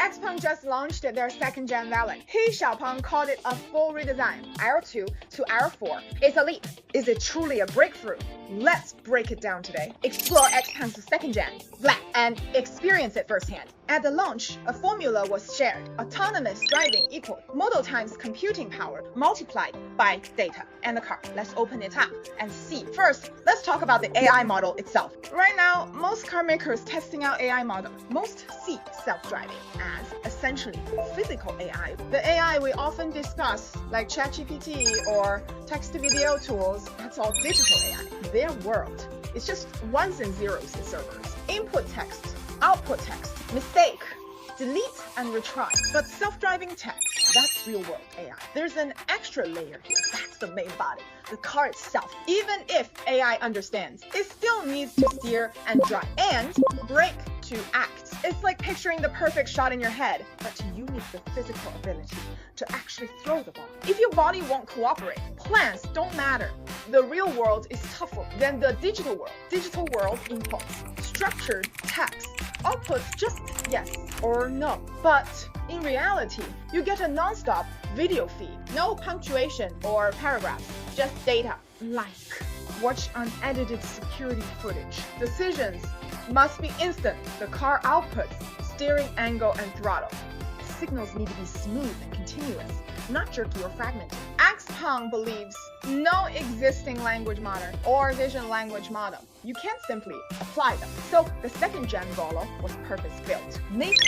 XPeng just launched their second-gen variant. He Xiaopeng called it a full redesign. R2 to R4. It's a leap. Is it truly a breakthrough? Let's break it down today. Explore XPeng's second-gen, Black, and experience it firsthand. At the launch, a formula was shared. Autonomous driving equal model times computing power multiplied by data and the car. Let's open it up and see. First, let's talk about the AI model itself. Right now, most car makers testing out AI model. Most see self-driving as essentially physical AI. The AI we often discuss, like ChatGPT or text-to-video tools, that's all digital AI. Their world is just ones and zeros in servers. Input text, output text, mistake, delete and retry. But self-driving tech, that's real-world AI. There's an extra layer here. That's the main body, the car itself. Even if AI understands, it still needs to steer and drive and brake to act. It's like picturing the perfect shot in your head, but you need the physical ability to actually throw the ball. If your body won't cooperate, plans don't matter. The real world is tougher than the digital world. Digital world inputs, structured text, outputs just yes or no. But in reality, you get a non-stop video feed, no punctuation or paragraphs, just data. Like, watch unedited security footage. Decisions must be instant. The car outputs steering angle and throttle. Signals need to be smooth and continuous, not jerky or fragmented. XPeng believes no existing language model or vision language model. You can't simply apply them. So the second-gen Volo was purpose-built, native,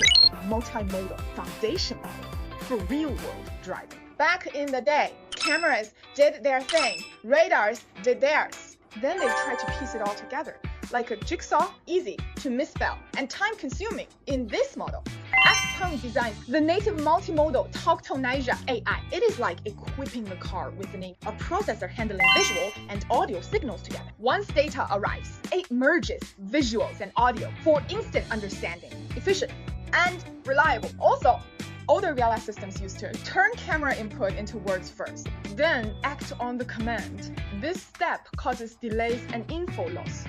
multimodal, foundation model for real-world driving. Back in the day, cameras did their thing, radars did theirs. Then they tried to piece it all together. Like a jigsaw, easy to misspell and time-consuming. In this model, XPeng designed the native multimodal Talk-to-Ninja AI. It is like equipping the car with a processor handling visual and audio signals together. Once data arrives, it merges visuals and audio for instant understanding, efficient and reliable. Also, older VLS systems used to turn camera input into words first, then act on the command. This step causes delays and info loss.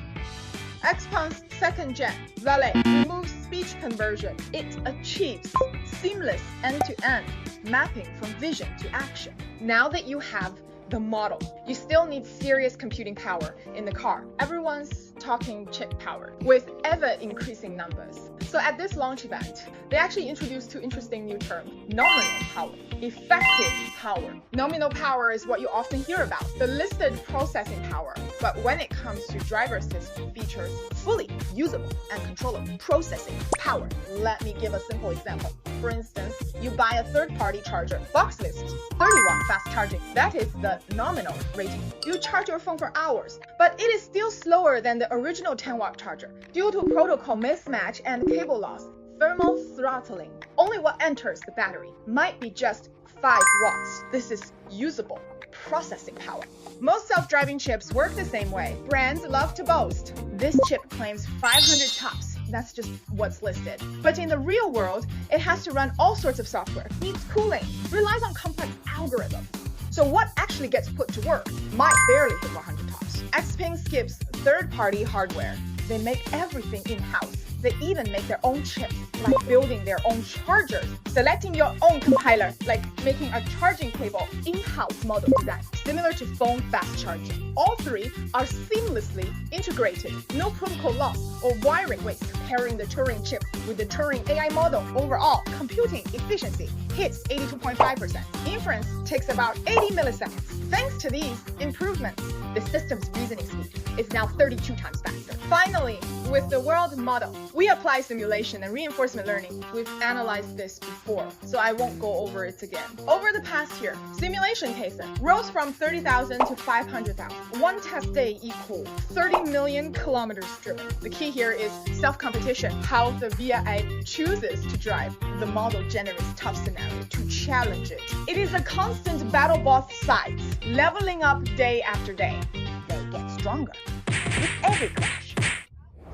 XPeng's second-gen Valet removes speech conversion. It achieves seamless end-to-end mapping from vision to action. Now that you have the model, you still need serious computing power in the car. Everyone's talking chip power with ever-increasing numbers. So at this launch event, they actually introduced two interesting new terms: nominal power, effective power. Nominal power is what you often hear about, the listed processing power. But when it comes to driver assist features, fully usable and controllable processing power. Let me give a simple example. For instance, you buy a third-party charger, box list, 30-watt fast charging. That is the nominal rating. You charge your phone for hours, but it is still slower than the original 10-watt charger due to protocol mismatch and cable loss. Thermal throttling. Only what enters the battery might be just 5 watts. This is usable processing power. Most self-driving chips work the same way. Brands love to boast. This chip claims 500 TOPS. That's just what's listed. But in the real world, it has to run all sorts of software, needs cooling, relies on complex algorithms. So what actually gets put to work might barely hit 100 TOPS. XPeng skips third-party hardware. They make everything in-house. They even make their own chips, like building their own chargers, selecting your own compiler, like making a charging cable in-house model design, similar to phone fast charging. All three are seamlessly integrated, no protocol loss or wiring waste. Pairing the Turing chip with the Turing AI model, overall computing efficiency hits 82.5%. Inference takes about 80 milliseconds. Thanks to these improvements, the system's reasoning speed is now 32 times faster. Finally, with the world model, we apply simulation and reinforcement learning. We've analyzed this before, so I won't go over it again. Over the past year, simulation cases rose from 30,000 to 500,000. One test day equals 30 million kilometers driven. The key here is self-competition, how the VIA chooses to drive. The model generates tough scenarios to challenge it. It is a constant battle both sides, leveling up day after day. They get stronger with every crash.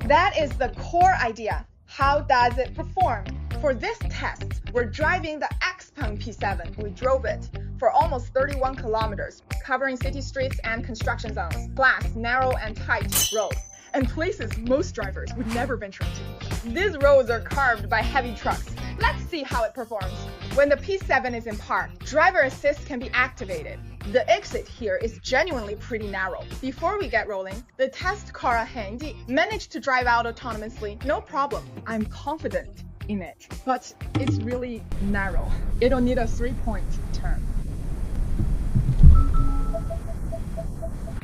That is the core idea. How does it perform? For this test, we're driving the XPeng P7. We drove it for almost 31 kilometers, covering city streets and construction zones, flat, narrow, and tight roads, and places most drivers would never venture into. These roads are carved by heavy trucks, Let's see how it performs. When the P7 is in park, driver assist can be activated. The exit here is genuinely pretty narrow. Before we get rolling, the test car Handy managed to drive out autonomously, no problem. I'm confident in it, but it's really narrow. It'll need a 3-point turn.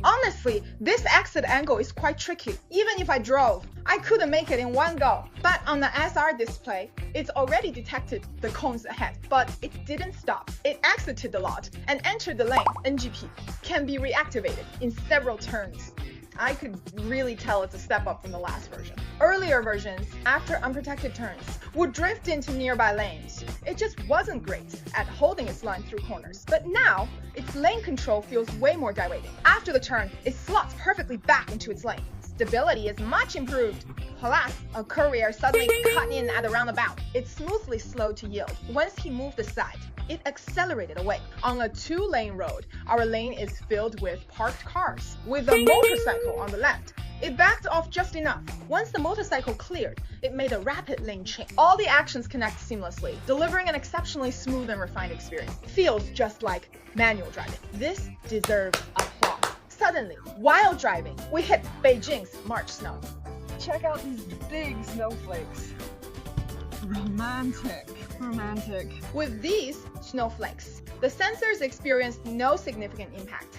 Honestly, this exit angle is quite tricky. Even if I drove, I couldn't make it in one go. But on the SR display, it's already detected the cones ahead, but it didn't stop. It exited the lot and entered the lane. NGP can be reactivated in several turns. I could really tell it's a step up from the last version. Earlier versions, after unprotected turns, would drift into nearby lanes. It just wasn't great at holding its line through corners. But now, its lane control feels way more gyrating. After the turn, it slots perfectly back into its lane. Stability is much improved. Plus, a courier suddenly cut in at the roundabout. It smoothly slowed to yield. Once he moved aside, it accelerated away. On a 2-lane road, our lane is filled with parked cars. With a motorcycle on the left, it backed off just enough. Once the motorcycle cleared, it made a rapid lane change. All the actions connect seamlessly, delivering an exceptionally smooth and refined experience. Feels just like manual driving. This deserves applause. Suddenly, while driving, we hit Beijing's March snow. Check out these big snowflakes. Romantic. With these snowflakes, the sensors experienced no significant impact.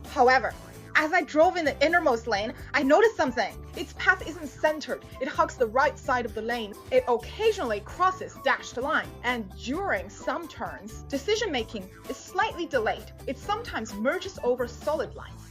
However, as I drove in the innermost lane, I noticed something. Its path isn't centered. It hugs the right side of the lane. It occasionally crosses dashed line. And during some turns, decision-making is slightly delayed. It sometimes merges over solid lines.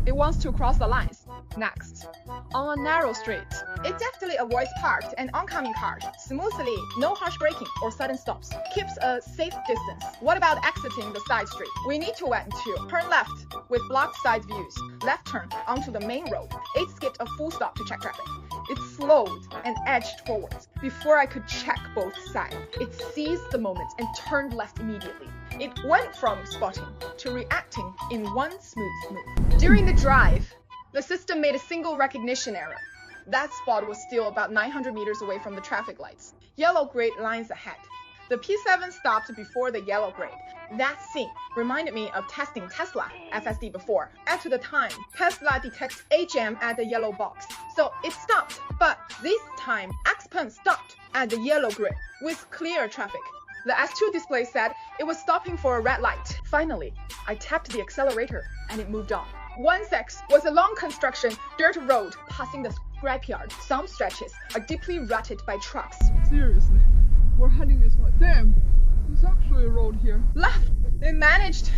It wants to cross the lines. Next, on a narrow street, it deftly avoids parked and oncoming cars. Smoothly, no harsh braking or sudden stops. Keeps a safe distance. What about exiting the side street? We need to wait to turn left with blocked side views. Left turn onto the main road. It skipped a full stop to check traffic. It slowed and edged forwards. Before I could check both sides, it seized the moment and turned left immediately. It went from spotting to reacting in one smooth move. During the drive, the system made a single recognition error. That spot was still about 900 meters away from the traffic lights. Yellow grade lines ahead. The P7 stopped before the yellow grade. That scene reminded me of testing Tesla FSD before. At the time, Tesla detects HM at the yellow box, so it stopped. But this time, XPeng stopped at the yellow grid with clear traffic. The S2 display said it was stopping for a red light. Finally, I tapped the accelerator and it moved on. 1/6 was a long construction dirt road passing the scrapyard. Some stretches are deeply rutted by trucks. Seriously, we're heading this way. Damn, there's actually a road here. Left, they managed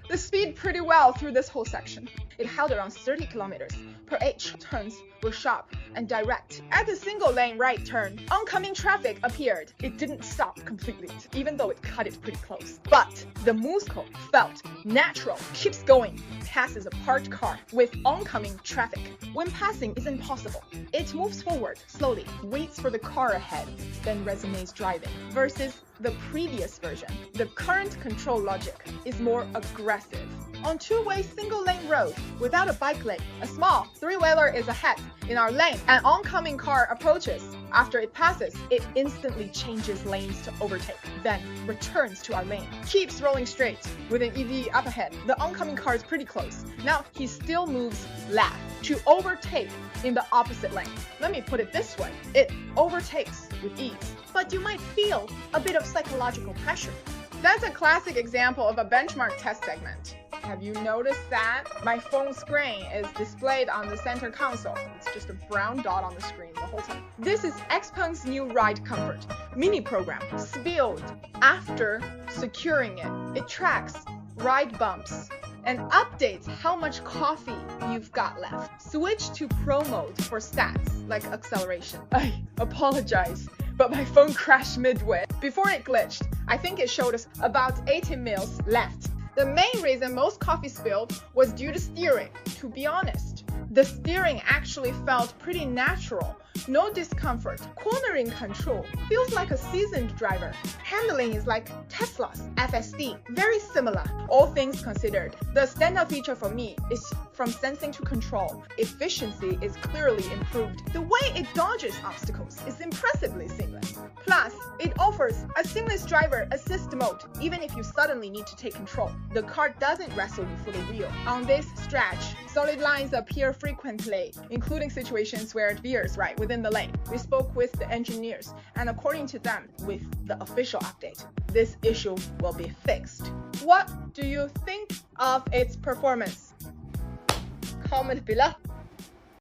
the speed pretty well through this whole section. It held around 30 kilometers per h. Turns were sharp and direct. At the single lane right turn, oncoming traffic appeared. It didn't stop completely, even though it cut it pretty close. But the Musco felt natural, keeps going, passes a parked car with oncoming traffic. When passing is impossible, it moves forward slowly, waits for the car ahead, then resumes driving. Versus the previous version, the current control logic is more aggressive. On two-way single-lane road, without a bike lane, a small three-wheeler is ahead. In our lane, an oncoming car approaches. After it passes, it instantly changes lanes to overtake, then returns to our lane. Keeps rolling straight. With an EV up ahead, the oncoming car is pretty close. Now he still moves left to overtake in the opposite lane. Let me put it this way. It overtakes with ease, but you might feel a bit of psychological pressure. That's a classic example of a benchmark test segment. Have you noticed that? My phone screen is displayed on the center console. It's just a brown dot on the screen the whole time. This is XPeng's new Ride Comfort mini program. Spilled after securing it. It tracks ride bumps and updates how much coffee you've got left. Switch to Pro mode for stats like acceleration. I apologize, but my phone crashed midway. Before it glitched, I think it showed us about 80 mils left. The main reason most coffee spilled was due to steering. To be honest, the steering actually felt pretty natural No discomfort. Cornering control feels like a seasoned driver. Handling is like Tesla's FSD, very similar. All things considered, the standout feature for me is from sensing to control. Efficiency is clearly improved. The way it dodges obstacles is impressively seamless. Plus, it offers a seamless driver assist mode, even if you suddenly need to take control. The car doesn't wrestle you for the wheel. On this stretch, solid lines appear frequently, including situations where it veers right within the lane. We spoke with the engineers, and according to them, with the official update, this issue will be fixed. What do you think of its performance? Comment below.